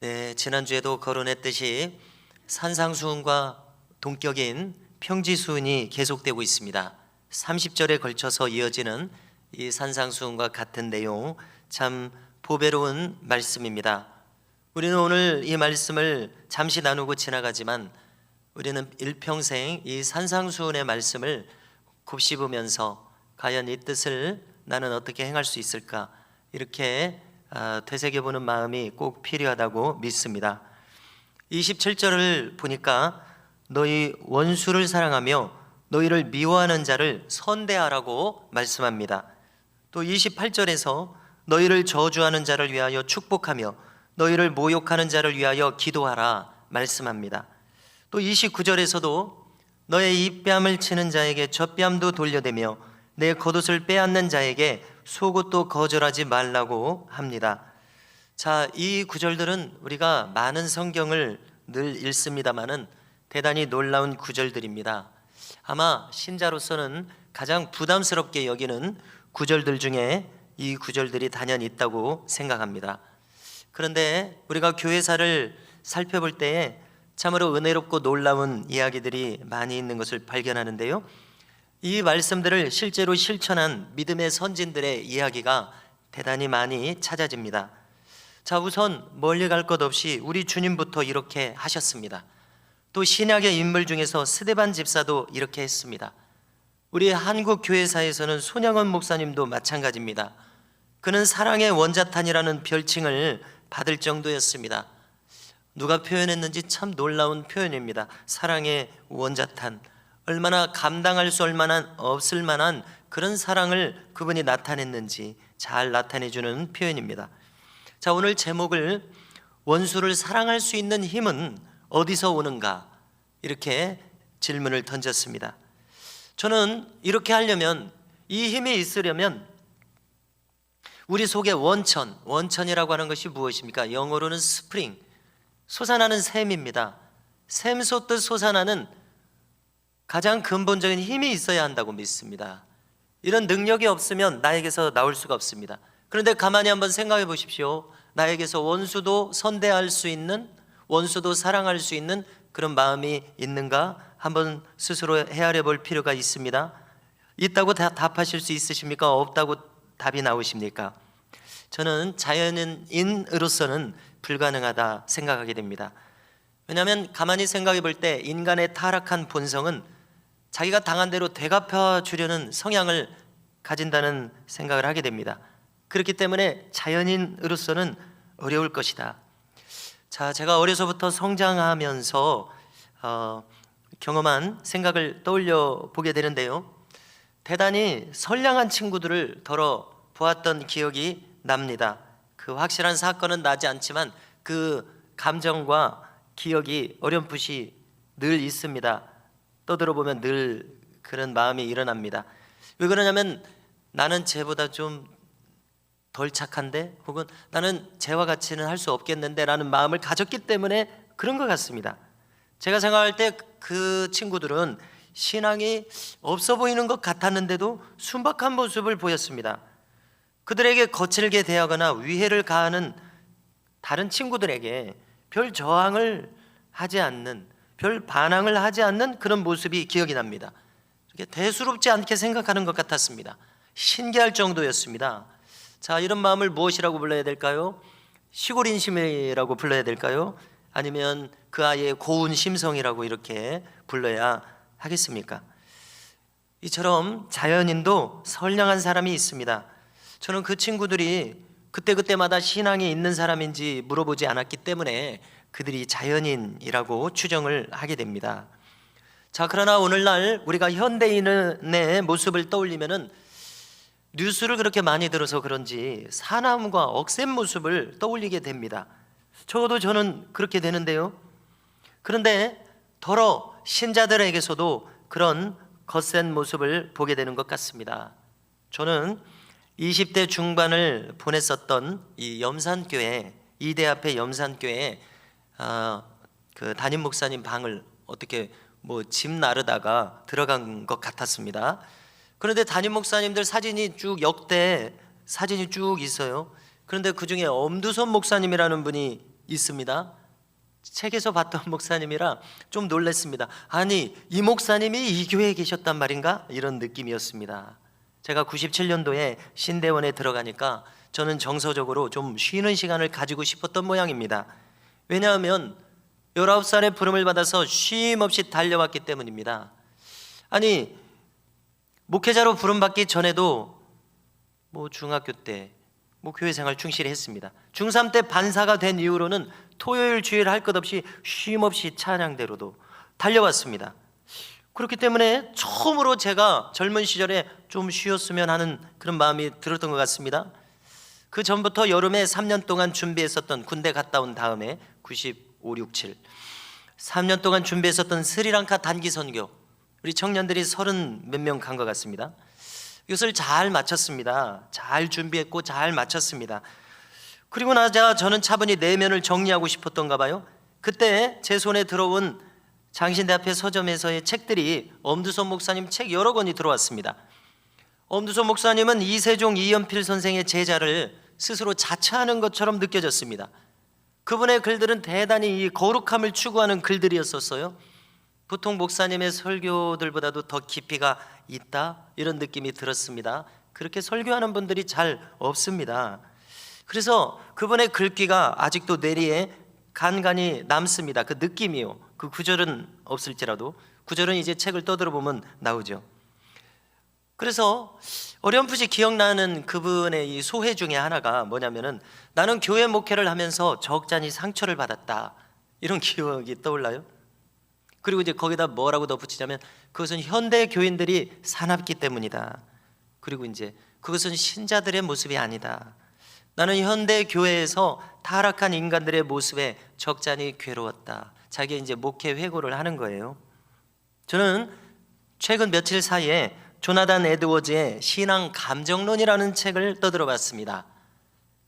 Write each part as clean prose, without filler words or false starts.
네, 지난주에도 거론했듯이 산상수훈과 동격인 평지수훈이 계속되고 있습니다. 30절에 걸쳐서 이어지는 이 산상수훈과 같은 내용, 참 보배로운 말씀입니다. 우리는 오늘 이 말씀을 잠시 나누고 지나가지만 우리는 일평생 이 산상수훈의 말씀을 곱씹으면서 과연 이 뜻을 나는 어떻게 행할 수 있을까, 이렇게 되새겨보는 마음이 꼭 필요하다고 믿습니다. 27절을 보니까 너희 원수를 사랑하며 너희를 미워하는 자를 선대하라고 말씀합니다. 또 28절에서 너희를 저주하는 자를 위하여 축복하며 너희를 모욕하는 자를 위하여 기도하라 말씀합니다. 또 29절에서도 너의 입뺨을 치는 자에게 젖뺨도 돌려대며 내 겉옷을 빼앗는 자에게 속옷도 거절하지 말라고 합니다. 자, 이 구절들은 우리가 많은 성경을 늘 읽습니다마는 대단히 놀라운 구절들입니다. 아마 신자로서는 가장 부담스럽게 여기는 구절들 중에 이 구절들이 단연히 있다고 생각합니다. 그런데 우리가 교회사를 살펴볼 때에 참으로 은혜롭고 놀라운 이야기들이 많이 있는 것을 발견하는데요, 이 말씀들을 실제로 실천한 믿음의 선진들의 이야기가 대단히 많이 찾아집니다. 자, 우선 멀리 갈 것 없이 우리 주님부터 이렇게 하셨습니다. 또 신약의 인물 중에서 스데반 집사도 이렇게 했습니다. 우리 한국 교회사에서는 손양원 목사님도 마찬가지입니다. 그는 사랑의 원자탄이라는 별칭을 받을 정도였습니다. 누가 표현했는지 참 놀라운 표현입니다. 사랑의 원자탄, 얼마나 감당할 수 없을 만한 그런 사랑을 그분이 나타냈는지 잘 나타내주는 표현입니다. 자, 오늘 제목을 원수를 사랑할 수 있는 힘은 어디서 오는가, 이렇게 질문을 던졌습니다. 저는 이렇게 하려면, 이 힘이 있으려면 우리 속에 원천이라고 하는 것이 무엇입니까? 영어로는 스프링, 솟아나는 샘입니다. 샘 솟듯 솟아나는 가장 근본적인 힘이 있어야 한다고 믿습니다. 이런 능력이 없으면 나에게서 나올 수가 없습니다. 그런데 가만히 한번 생각해 보십시오. 나에게서 원수도 선대할 수 있는, 원수도 사랑할 수 있는 그런 마음이 있는가 한번 스스로 헤아려 볼 필요가 있습니다. 있다고 답하실 수 있으십니까? 없다고 답이 나오십니까? 저는 자연인으로서는 불가능하다 생각하게 됩니다. 왜냐하면 가만히 생각해 볼 때 인간의 타락한 본성은 자기가 당한 대로 되갚아 주려는 성향을 가진다는 생각을 하게 됩니다. 그렇기 때문에 자연인으로서는 어려울 것이다. 자, 제가 어려서부터 성장하면서 경험한 생각을 떠올려 보게 되는데요, 대단히 선량한 친구들을 덜어 보았던 기억이 납니다. 그 확실한 사건은 나지 않지만 그 감정과 기억이 어렴풋이 늘 있습니다. 떠들어보면 늘 그런 마음이 일어납니다. 왜 그러냐면 나는 쟤보다 좀 덜 착한데, 혹은 나는 쟤와 같이는 할 수 없겠는데 라는 마음을 가졌기 때문에 그런 것 같습니다. 제가 생각할 때 그 친구들은 신앙이 없어 보이는 것 같았는데도 순박한 모습을 보였습니다. 그들에게 거칠게 대하거나 위해를 가하는 다른 친구들에게 별 저항을 하지 않는, 별 반항을 하지 않는 그런 모습이 기억이 납니다. 이렇게 대수롭지 않게 생각하는 것 같았습니다. 신기할 정도였습니다. 자, 이런 마음을 무엇이라고 불러야 될까요? 시골 인심이라고 불러야 될까요? 아니면 그 아이의 고운 심성이라고 이렇게 불러야 하겠습니까? 이처럼 자연인도 선량한 사람이 있습니다. 저는 그 친구들이 그때그때마다 신앙이 있는 사람인지 물어보지 않았기 때문에 그들이 자연인이라고 추정을 하게 됩니다. 자, 그러나 오늘날 우리가 현대인의 모습을 떠올리면은 뉴스를 그렇게 많이 들어서 그런지 사남과 억센 모습을 떠올리게 됩니다. 적어도 저는 그렇게 되는데요, 그런데 더러 신자들에게서도 그런 거센 모습을 보게 되는 것 같습니다. 저는 20대 중반을 보냈었던 이 염산교회, 이대 앞에 염산교회에 그 담임 목사님 방을 어떻게 집 나르다가 들어간 것 같았습니다. 그런데 담임 목사님들 사진이 쭉, 역대 사진이 쭉 있어요. 그런데 그 중에 엄두선 목사님이라는 분이 있습니다. 책에서 봤던 목사님이라 좀 놀랐습니다. 아니, 이 목사님이 이 교회에 계셨단 말인가? 이런 느낌이었습니다. 제가 97년도에 신대원에 들어가니까 저는 정서적으로 좀 쉬는 시간을 가지고 싶었던 모양입니다. 왜냐하면 19살에 부름을 받아서 쉼 없이 달려왔기 때문입니다. 아니, 목회자로 부름받기 전에도 중학교 때 교회 생활 충실히 했습니다. 중3 때 반사가 된 이후로는 토요일 주일 할 것 없이 쉼 없이 찬양대로도 달려왔습니다. 그렇기 때문에 처음으로 제가 젊은 시절에 좀 쉬었으면 하는 그런 마음이 들었던 것 같습니다. 그 전부터 여름에 3년 동안 준비했었던, 군대 갔다 온 다음에 95, 67 3년 동안 준비했었던 스리랑카 단기 선교, 우리 청년들이 30 몇 명 간 것 같습니다. 이것을 잘 마쳤습니다. 잘 준비했고 잘 마쳤습니다. 그리고 나자 저는 차분히 내면을 정리하고 싶었던가 봐요. 그때 제 손에 들어온 장신대 앞에 서점에서의 책들이 엄두선 목사님 책 여러 권이 들어왔습니다. 엄두선 목사님은 이세종, 이연필 선생의 제자를 스스로 자처하는 것처럼 느껴졌습니다. 그분의 글들은 대단히 이 거룩함을 추구하는 글들이었었어요. 보통 목사님의 설교들보다도 더 깊이가 있다, 이런 느낌이 들었습니다. 그렇게 설교하는 분들이 잘 없습니다. 그래서 그분의 글귀가 아직도 뇌리에 간간히 남습니다. 그 느낌이요. 그 구절은 없을지라도 구절은 이제 책을 떠들어 보면 나오죠. 그래서 어렴풋이 기억나는 그분의 이 소회 중에 하나가 뭐냐면은, 나는 교회 목회를 하면서 적잖이 상처를 받았다, 이런 기억이 떠올라요. 그리고 이제 거기다 뭐라고 덧붙이냐면, 그것은 현대 교인들이 사납기 때문이다. 그리고 이제 그것은 신자들의 모습이 아니다. 나는 현대 교회에서 타락한 인간들의 모습에 적잖이 괴로웠다. 자기 이제 목회 회고를 하는 거예요. 저는 최근 며칠 사이에 조나단 에드워즈의 신앙 감정론이라는 책을 떠들어 봤습니다.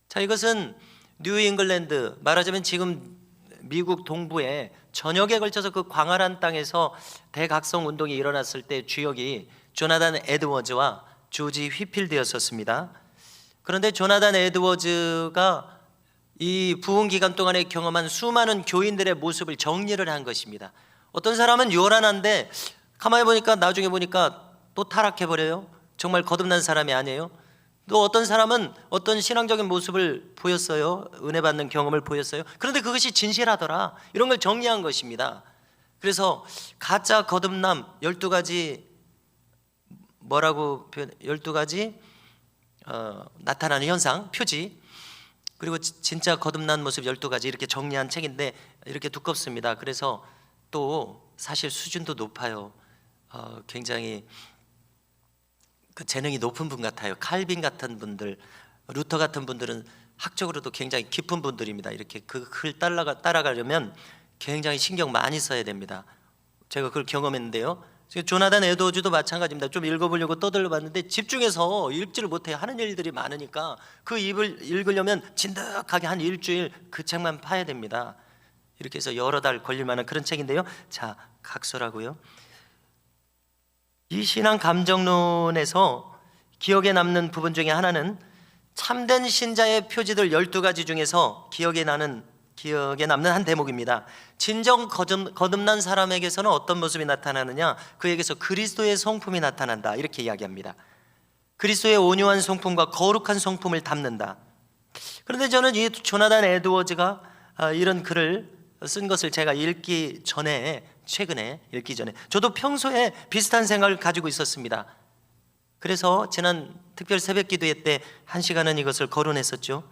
자, 이것은 뉴 잉글랜드, 말하자면 지금 미국 동부에 전역에 걸쳐서 그 광활한 땅에서 대각성 운동이 일어났을 때 주역이 조나단 에드워즈와 조지 휘필드였었습니다. 그런데 조나단 에드워즈가 이 부흥 기간 동안에 경험한 수많은 교인들의 모습을 정리를 한 것입니다. 어떤 사람은 요란한데 가만히 보니까, 나중에 보니까 또 타락해버려요. 정말 거듭난 사람이 아니에요. 또 어떤 사람은 어떤 신앙적인 모습을 보였어요. 은혜 받는 경험을 보였어요. 그런데 그것이 진실하더라. 이런 걸 정리한 것입니다. 그래서 가짜 거듭남 12가지, 뭐라고 표현, 12가지 나타나는 현상, 표지, 그리고 진짜 거듭난 모습 12가지, 이렇게 정리한 책인데 이렇게 두껍습니다. 그래서 또 사실 수준도 높아요. 굉장히 그 재능이 높은 분 같아요. 칼빈 같은 분들, 루터 같은 분들은 학적으로도 굉장히 깊은 분들입니다. 이렇게 그 글 따라가려면 굉장히 신경 많이 써야 됩니다. 제가 그걸 경험했는데요. 조나단 에드워즈도 마찬가지입니다. 좀 읽어보려고 떠들러봤는데 집중해서 읽지를 못해요. 하는 일들이 많으니까 그 입을 읽으려면 진득하게 한 일주일 그 책만 파야 됩니다. 이렇게 해서 여러 달 걸릴 만한 그런 책인데요. 자, 각서라고요. 이 신앙 감정론에서 기억에 남는 부분 중에 하나는 참된 신자의 표지들 12가지 중에서 기억에 남는 한 대목입니다. 진정 거듭난 사람에게서는 어떤 모습이 나타나느냐? 그에게서 그리스도의 성품이 나타난다, 이렇게 이야기합니다. 그리스도의 온유한 성품과 거룩한 성품을 담는다. 그런데 저는 이 조나단 에드워즈가 이런 글을 쓴 것을 제가 최근에 읽기 전에 저도 평소에 비슷한 생각을 가지고 있었습니다. 그래서 지난 특별 새벽 기도회 때 1시간은 이것을 거론했었죠.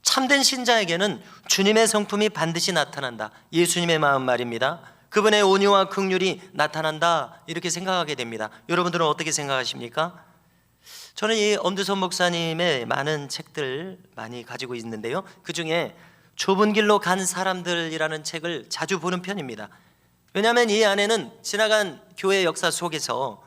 참된 신자에게는 주님의 성품이 반드시 나타난다. 예수님의 마음 말입니다. 그분의 온유와 긍휼이 나타난다, 이렇게 생각하게 됩니다. 여러분들은 어떻게 생각하십니까? 저는 이 엄두선 목사님의 많은 책들 많이 가지고 있는데요, 그 중에 좁은 길로 간 사람들이라는 책을 자주 보는 편입니다. 왜냐하면 이 안에는 지나간 교회 역사 속에서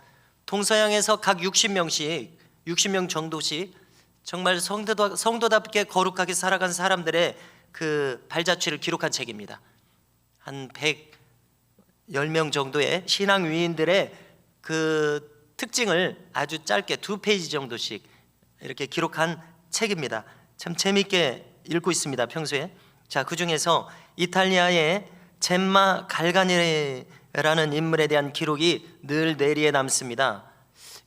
동서양에서 각 60명 정도씩 정말 성도답게 거룩하게 살아간 사람들의 그 발자취를 기록한 책입니다. 한 110명 정도의 신앙 위인들의 그 특징을 아주 짧게 2페이지 정도씩 이렇게 기록한 책입니다. 참 재미있게 읽고 있습니다, 평소에. 자, 그 중에서 이탈리아의 젬마 갈가니라는 인물에 대한 기록이 늘 뇌리에 남습니다.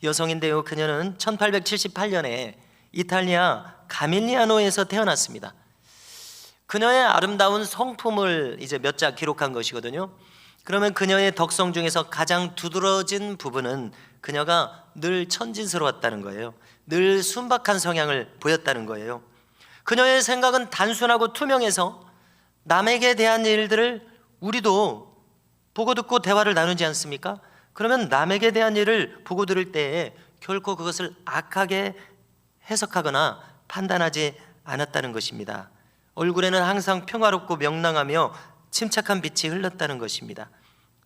여성인데요, 그녀는 1878년에 이탈리아 가밀리아노에서 태어났습니다. 그녀의 아름다운 성품을 이제 몇 자 기록한 것이거든요. 그러면 그녀의 덕성 중에서 가장 두드러진 부분은 그녀가 늘 천진스러웠다는 거예요. 늘 순박한 성향을 보였다는 거예요. 그녀의 생각은 단순하고 투명해서 남에게 대한 일들을 우리도 보고 듣고 대화를 나누지 않습니까? 그러면 남에게 대한 일을 보고 들을 때에 결코 그것을 악하게 해석하거나 판단하지 않았다는 것입니다. 얼굴에는 항상 평화롭고 명랑하며 침착한 빛이 흘렀다는 것입니다.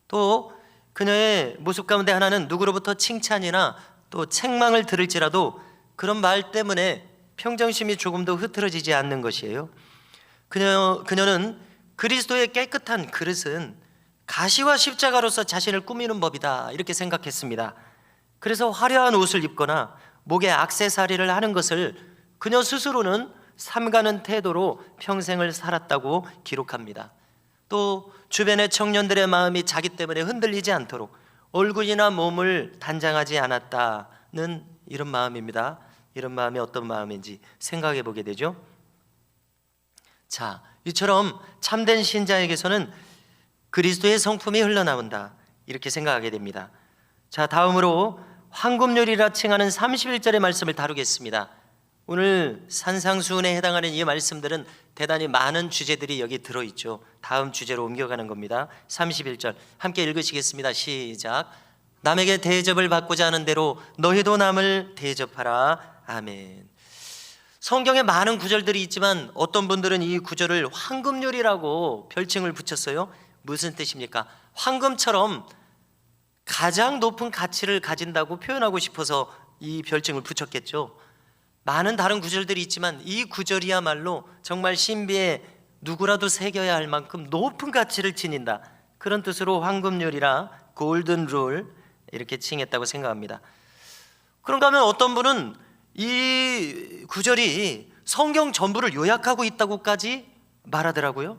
또 그녀의 모습 가운데 하나는 누구로부터 칭찬이나 또 책망을 들을지라도 그런 말 때문에 평정심이 조금도 흐트러지지 않는 것이에요. 그녀는 그리스도의 깨끗한 그릇은 가시와 십자가로서 자신을 꾸미는 법이다, 이렇게 생각했습니다. 그래서 화려한 옷을 입거나 목에 액세서리를 하는 것을 그녀 스스로는 삼가는 태도로 평생을 살았다고 기록합니다. 또 주변의 청년들의 마음이 자기 때문에 흔들리지 않도록 얼굴이나 몸을 단장하지 않았다는 이런 마음입니다. 이런 마음이 어떤 마음인지 생각해 보게 되죠. 자, 이처럼 참된 신자에게서는 그리스도의 성품이 흘러나온다, 이렇게 생각하게 됩니다. 자, 다음으로 황금률이라 칭하는 31절의 말씀을 다루겠습니다. 오늘 산상수훈에 해당하는 이 말씀들은 대단히 많은 주제들이 여기 들어있죠. 다음 주제로 옮겨가는 겁니다. 31절 함께 읽으시겠습니다. 시작. 남에게 대접을 받고자 하는 대로 너희도 남을 대접하라. 아멘. 성경에 많은 구절들이 있지만 어떤 분들은 이 구절을 황금률이라고 별칭을 붙였어요. 무슨 뜻입니까? 황금처럼 가장 높은 가치를 가진다고 표현하고 싶어서 이 별칭을 붙였겠죠. 많은 다른 구절들이 있지만 이 구절이야말로 정말 신비에 누구라도 새겨야 할 만큼 높은 가치를 지닌다, 그런 뜻으로 황금률이라 골든 룰 이렇게 칭했다고 생각합니다. 그런가 하면 어떤 분은 이 구절이 성경 전부를 요약하고 있다고까지 말하더라고요.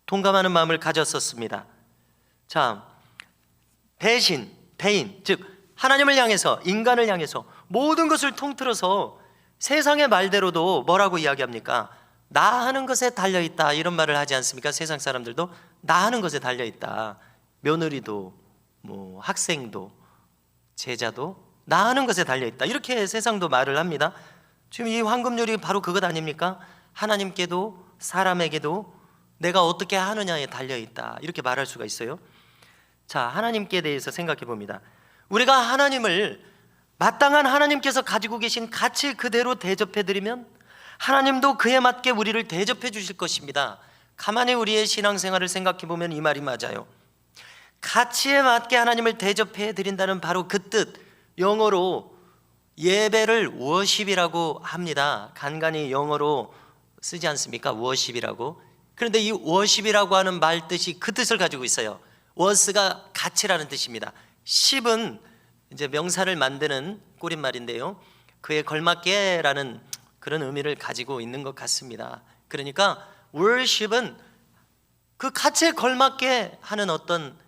동감하는 마음을 가졌었습니다. 자, 대인, 즉 하나님을 향해서, 인간을 향해서 모든 것을 통틀어서 세상의 말대로도 뭐라고 이야기합니까? 나 하는 것에 달려있다, 이런 말을 하지 않습니까? 세상 사람들도 나 하는 것에 달려있다. 며느리도 학생도 제자도 나 하는 것에 달려있다, 이렇게 세상도 말을 합니다. 지금 이 황금률이 바로 그것 아닙니까? 하나님께도 사람에게도 내가 어떻게 하느냐에 달려있다, 이렇게 말할 수가 있어요. 자, 하나님께 대해서 생각해 봅니다. 우리가 하나님을 마땅한 하나님께서 가지고 계신 가치 그대로 대접해드리면 하나님도 그에 맞게 우리를 대접해 주실 것입니다. 가만히 우리의 신앙생활을 생각해 보면 이 말이 맞아요. 가치에 맞게 하나님을 대접해 드린다는 바로 그 뜻, 영어로 예배를 워십이라고 합니다. 간간히 영어로 쓰지 않습니까? 워십이라고. 그런데 이 워십이라고 하는 말 뜻이 그 뜻을 가지고 있어요. 워스가 가치라는 뜻입니다. 십은 이제 명사를 만드는 꾸린말인데요, 그에 걸맞게라는 그런 의미를 가지고 있는 것 같습니다. 그러니까 worship은 그 가치에 걸맞게 하는 어떤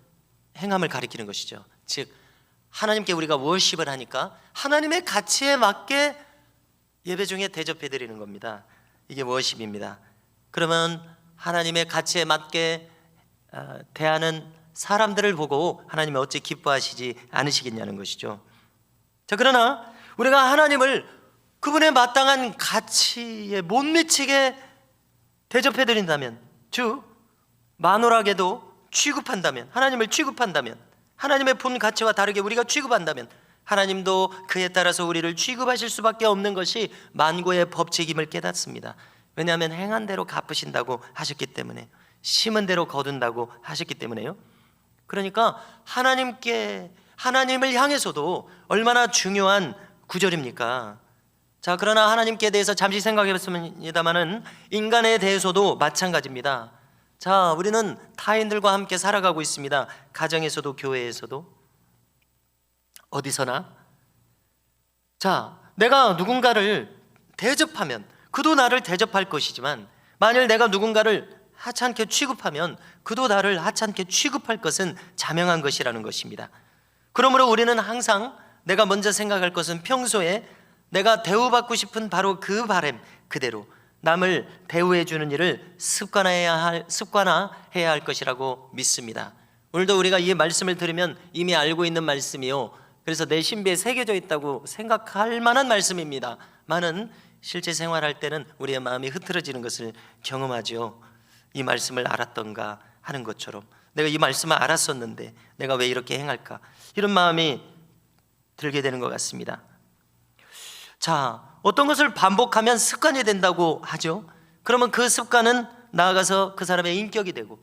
행함을 가리키는 것이죠. 즉 하나님께 우리가 worship을 하니까 하나님의 가치에 맞게 예배 중에 대접해 드리는 겁니다. 이게 worship입니다. 그러면 하나님의 가치에 맞게 대하는 사람들을 보고 하나님이 어찌 기뻐하시지 않으시겠냐는 것이죠. 자, 그러나 우리가 하나님을 그분의 마땅한 가치에 못 미치게 대접해 드린다면, 즉 만홀하게도 취급한다면, 하나님을 취급한다면, 하나님의 본 가치와 다르게 우리가 취급한다면 하나님도 그에 따라서 우리를 취급하실 수밖에 없는 것이 만고의 법칙임을 깨닫습니다. 왜냐하면 행한 대로 갚으신다고 하셨기 때문에, 심은 대로 거둔다고 하셨기 때문에요. 그러니까 하나님을 향해서도 얼마나 중요한 구절입니까? 자, 그러나 하나님께 대해서 잠시 생각해 봤습니다만은 인간에 대해서도 마찬가지입니다. 자, 우리는 타인들과 함께 살아가고 있습니다. 가정에서도 교회에서도 어디서나. 자, 내가 누군가를 대접하면 그도 나를 대접할 것이지만 만일 내가 누군가를 하찮게 취급하면 그도 나를 하찮게 취급할 것은 자명한 것이라는 것입니다. 그러므로 우리는 항상 내가 먼저 생각할 것은 평소에 내가 대우받고 싶은 바로 그 바람 그대로 남을 대우해 주는 일을 습관화해야 할 것이라고 믿습니다. 오늘도 우리가 이 말씀을 들으면 이미 알고 있는 말씀이요, 그래서 내 신비에 새겨져 있다고 생각할 만한 말씀입니다. 많은 실제 생활할 때는 우리의 마음이 흐트러지는 것을 경험하죠. 이 말씀을 알았던가 하는 것처럼, 내가 이 말씀을 알았었는데 내가 왜 이렇게 행할까, 이런 마음이 들게 되는 것 같습니다. 자, 어떤 것을 반복하면 습관이 된다고 하죠. 그러면 그 습관은 나아가서 그 사람의 인격이 되고,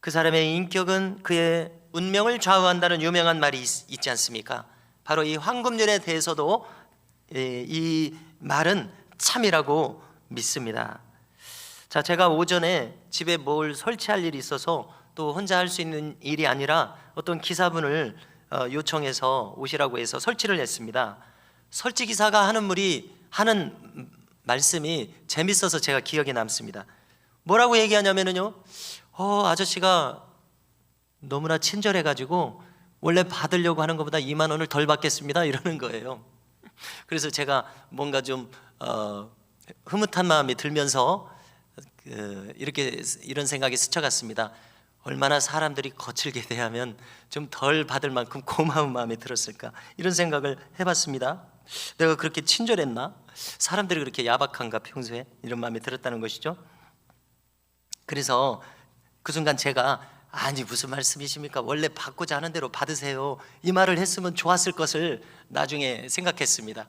그 사람의 인격은 그의 운명을 좌우한다는 유명한 말이 있지 않습니까? 바로 이 황금률에 대해서도 이 말은 참이라고 믿습니다. 자, 제가 오전에 집에 뭘 설치할 일이 있어서 또 혼자 할 수 있는 일이 아니라 어떤 기사분을 요청해서 오시라고 해서 설치를 했습니다. 설치 기사가 하는 말씀이 재밌어서 제가 기억에 남습니다. 뭐라고 얘기하냐면요, 아저씨가 너무나 친절해가지고 원래 받으려고 하는 것보다 2만 원을 덜 받겠습니다, 이러는 거예요. 그래서 제가 뭔가 좀 흐뭇한 마음이 들면서 이런 생각이 스쳐갔습니다. 얼마나 사람들이 거칠게 대하면 좀 덜 받을 만큼 고마운 마음이 들었을까, 이런 생각을 해봤습니다. 내가 그렇게 친절했나? 사람들이 그렇게 야박한가 평소에? 이런 마음이 들었다는 것이죠. 그래서 그 순간 제가, 아니 무슨 말씀이십니까? 원래 받고자 하는 대로 받으세요, 이 말을 했으면 좋았을 것을 나중에 생각했습니다.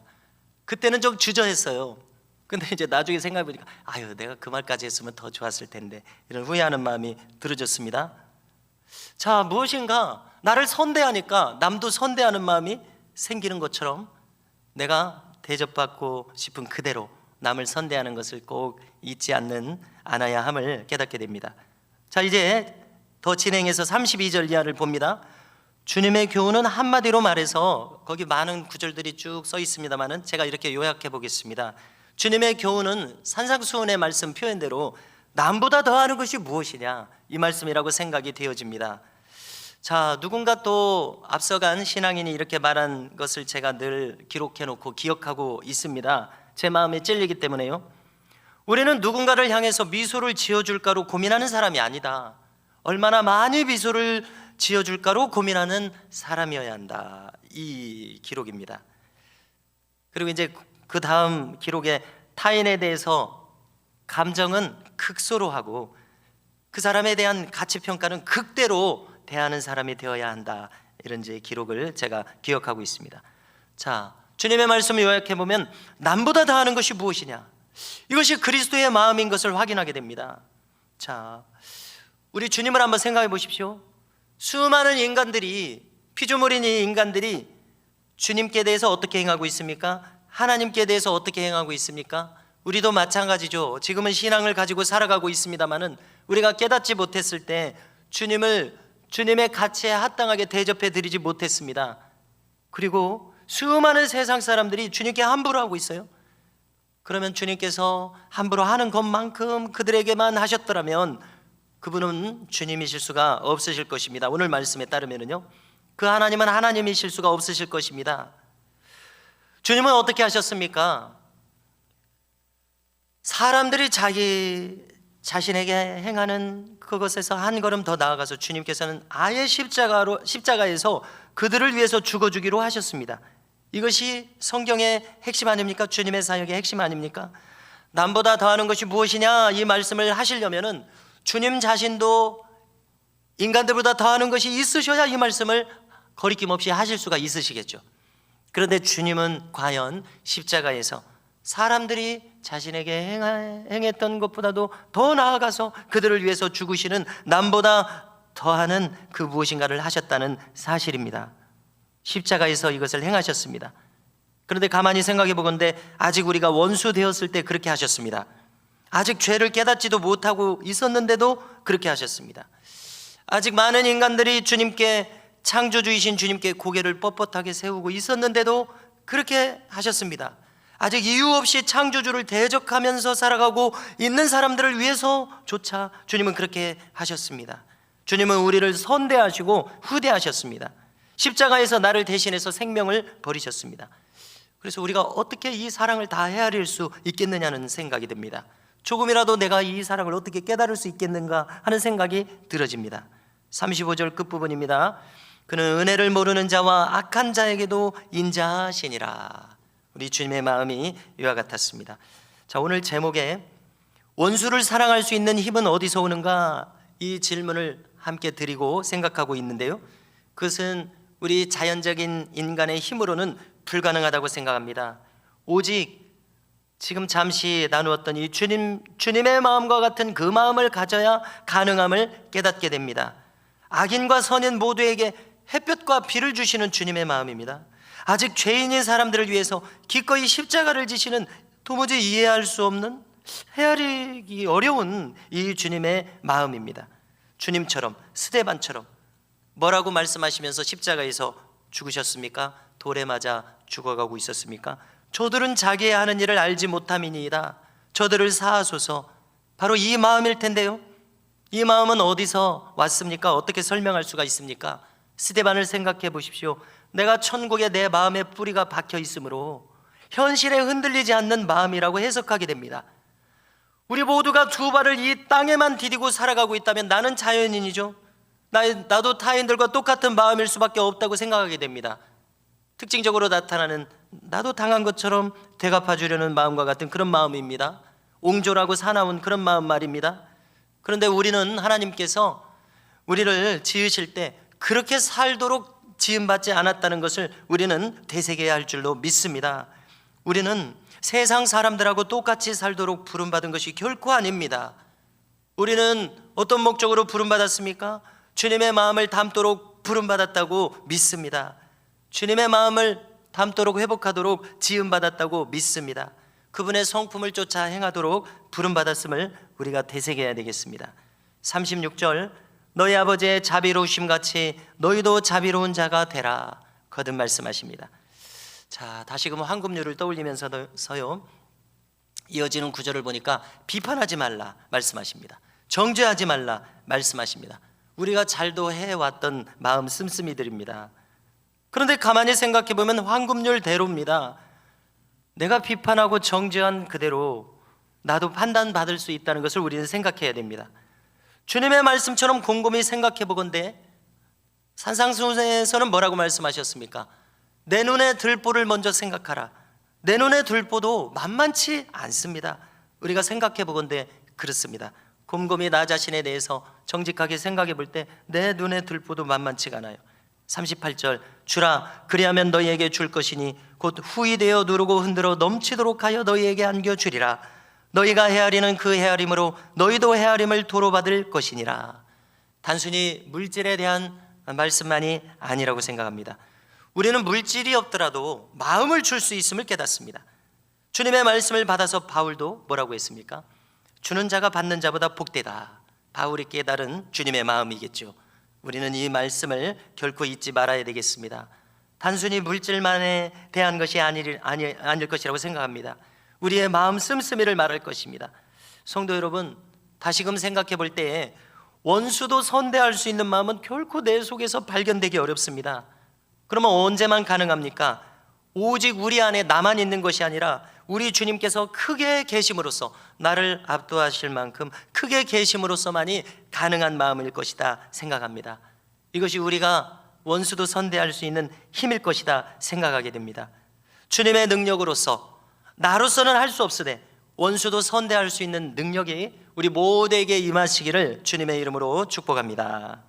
그때는 좀 주저했어요. 근데 이제 나중에 생각해보니까 아유, 내가 그 말까지 했으면 더 좋았을 텐데, 이런 후회하는 마음이 들어졌습니다. 자, 무엇인가 나를 선대하니까 남도 선대하는 마음이 생기는 것처럼 내가 대접받고 싶은 그대로 남을 선대하는 것을 꼭 잊지 않아야 함을 깨닫게 됩니다. 자, 이제 더 진행해서 32절 이하를 봅니다. 주님의 교훈은 한마디로 말해서, 거기 많은 구절들이 쭉 써 있습니다만은 제가 이렇게 요약해 보겠습니다. 주님의 교훈은 산상수훈의 말씀 표현대로 남보다 더하는 것이 무엇이냐, 이 말씀이라고 생각이 되어집니다. 자, 누군가 또 앞서간 신앙인이 이렇게 말한 것을 제가 늘 기록해 놓고 기억하고 있습니다. 제 마음에 찔리기 때문에요. 우리는 누군가를 향해서 미소를 지어줄까로 고민하는 사람이 아니다, 얼마나 많이 미소를 지어줄까로 고민하는 사람이어야 한다, 이 기록입니다. 그리고 이제 그 다음 기록에 타인에 대해서 감정은 극소로 하고 그 사람에 대한 가치평가는 극대로 대하는 사람이 되어야 한다, 이런 제 기록을 제가 기억하고 있습니다. 자, 주님의 말씀을 요약해보면 남보다 더하는 것이 무엇이냐, 이것이 그리스도의 마음인 것을 확인하게 됩니다. 자, 우리 주님을 한번 생각해 보십시오. 수많은 인간들이, 피조물인 이 인간들이 주님께 대해서 어떻게 행하고 있습니까? 하나님께 대해서 어떻게 행하고 있습니까? 우리도 마찬가지죠. 지금은 신앙을 가지고 살아가고 있습니다마는 우리가 깨닫지 못했을 때 주님의 가치에 합당하게 대접해 드리지 못했습니다. 그리고 수많은 세상 사람들이 주님께 함부로 하고 있어요. 그러면 주님께서 함부로 하는 것만큼 그들에게만 하셨더라면 그분은 주님이실 수가 없으실 것입니다. 오늘 말씀에 따르면요, 그 하나님은 하나님이실 수가 없으실 것입니다. 주님은 어떻게 하셨습니까? 사람들이 자신에게 행하는 그것에서 한 걸음 더 나아가서 주님께서는 아예 십자가에서 그들을 위해서 죽어주기로 하셨습니다. 이것이 성경의 핵심 아닙니까? 주님의 사역의 핵심 아닙니까? 남보다 더하는 것이 무엇이냐, 이 말씀을 하시려면은 주님 자신도 인간들보다 더하는 것이 있으셔야 이 말씀을 거리낌 없이 하실 수가 있으시겠죠. 그런데 주님은 과연 십자가에서 사람들이 자신에게 행했던 것보다도 더 나아가서 그들을 위해서 죽으시는 남보다 더하는 그 무엇인가를 하셨다는 사실입니다. 십자가에서 이것을 행하셨습니다. 그런데 가만히 생각해 보건대 아직 우리가 원수 되었을 때 그렇게 하셨습니다. 아직 죄를 깨닫지도 못하고 있었는데도 그렇게 하셨습니다. 아직 많은 인간들이 주님께, 창조주이신 주님께 고개를 뻣뻣하게 세우고 있었는데도 그렇게 하셨습니다. 아직 이유 없이 창조주를 대적하면서 살아가고 있는 사람들을 위해서조차 주님은 그렇게 하셨습니다. 주님은 우리를 선대하시고 후대하셨습니다. 십자가에서 나를 대신해서 생명을 버리셨습니다. 그래서 우리가 어떻게 이 사랑을 다 헤아릴 수 있겠느냐는 생각이 듭니다. 조금이라도 내가 이 사랑을 어떻게 깨달을 수 있겠는가 하는 생각이 들어집니다. 35절 끝부분입니다. 그는 은혜를 모르는 자와 악한 자에게도 인자하시니라. 우리 주님의 마음이 이와 같았습니다. 자, 오늘 제목에 원수를 사랑할 수 있는 힘은 어디서 오는가, 이 질문을 함께 드리고 생각하고 있는데요, 그것은 우리 자연적인 인간의 힘으로는 불가능하다고 생각합니다. 오직 지금 잠시 나누었던 이 주님의 마음과 같은 그 마음을 가져야 가능함을 깨닫게 됩니다. 악인과 선인 모두에게 햇볕과 비를 주시는 주님의 마음입니다. 아직 죄인인 사람들을 위해서 기꺼이 십자가를 지시는, 도무지 이해할 수 없는, 헤아리기 어려운 이 주님의 마음입니다. 주님처럼, 스데반처럼 뭐라고 말씀하시면서 십자가에서 죽으셨습니까? 돌에 맞아 죽어가고 있었습니까? 저들은 자기의 하는 일을 알지 못함이니이다. 저들을 사하소서. 바로 이 마음일 텐데요, 이 마음은 어디서 왔습니까? 어떻게 설명할 수가 있습니까? 스데반을 생각해 보십시오. 내가 천국에 내 마음의 뿌리가 박혀 있으므로 현실에 흔들리지 않는 마음이라고 해석하게 됩니다. 우리 모두가 두 발을 이 땅에만 디디고 살아가고 있다면 나는 자연인이죠. 나도 타인들과 똑같은 마음일 수밖에 없다고 생각하게 됩니다. 특징적으로 나타나는, 나도 당한 것처럼 대갚아 주려는 마음과 같은 그런 마음입니다. 옹졸하고 사나운 그런 마음 말입니다. 그런데 우리는 하나님께서 우리를 지으실 때 그렇게 살도록 지음받지 않았다는 것을 우리는 되새겨야 할 줄로 믿습니다. 우리는 세상 사람들하고 똑같이 살도록 부름받은 것이 결코 아닙니다. 우리는 어떤 목적으로 부름받았습니까? 주님의 마음을 담도록 부름받았다고 믿습니다. 주님의 마음을 담도록 회복하도록 지음받았다고 믿습니다. 그분의 성품을 쫓아 행하도록 부름받았음을 우리가 되새겨야 되겠습니다. 36절, 너희 아버지의 자비로우심 같이 너희도 자비로운 자가 되라, 거듭 말씀하십니다. 자, 다시금 황금률을 떠올리면서요, 이어지는 구절을 보니까 비판하지 말라 말씀하십니다. 정죄하지 말라 말씀하십니다. 우리가 잘도 해왔던 마음 씀씀이들입니다. 그런데 가만히 생각해 보면 황금률대로입니다. 내가 비판하고 정죄한 그대로 나도 판단받을 수 있다는 것을 우리는 생각해야 됩니다. 주님의 말씀처럼 곰곰이 생각해 보건대 산상수훈에서는 뭐라고 말씀하셨습니까? 내 눈에 들보를 먼저 생각하라. 내 눈에 들보도 만만치 않습니다. 우리가 생각해 보건대 그렇습니다. 곰곰이 나 자신에 대해서 정직하게 생각해 볼 때 내 눈에 들보도 만만치가 않아요. 38절, 주라, 그리하면 너희에게 줄 것이니 곧 후히 되어 누르고 흔들어 넘치도록 하여 너희에게 안겨주리라. 너희가 헤아리는 그 헤아림으로 너희도 헤아림을 도로받을 것이니라. 단순히 물질에 대한 말씀만이 아니라고 생각합니다. 우리는 물질이 없더라도 마음을 줄 수 있음을 깨닫습니다. 주님의 말씀을 받아서 바울도 뭐라고 했습니까? 주는 자가 받는 자보다 복되다. 바울이 깨달은 주님의 마음이겠죠. 우리는 이 말씀을 결코 잊지 말아야 되겠습니다. 단순히 물질만에 대한 것이 아닐 것이라고 생각합니다. 우리의 마음 씀씀이를 말할 것입니다. 성도 여러분, 다시금 생각해 볼 때에 원수도 선대할 수 있는 마음은 결코 내 속에서 발견되기 어렵습니다. 그러면 언제만 가능합니까? 오직 우리 안에 나만 있는 것이 아니라 우리 주님께서 크게 계심으로써, 나를 압도하실 만큼 크게 계심으로써만이 가능한 마음일 것이다 생각합니다. 이것이 우리가 원수도 선대할 수 있는 힘일 것이다 생각하게 됩니다. 주님의 능력으로서 나로서는 할 수 없으되 원수도 선대할 수 있는 능력이 우리 모두에게 임하시기를 주님의 이름으로 축복합니다.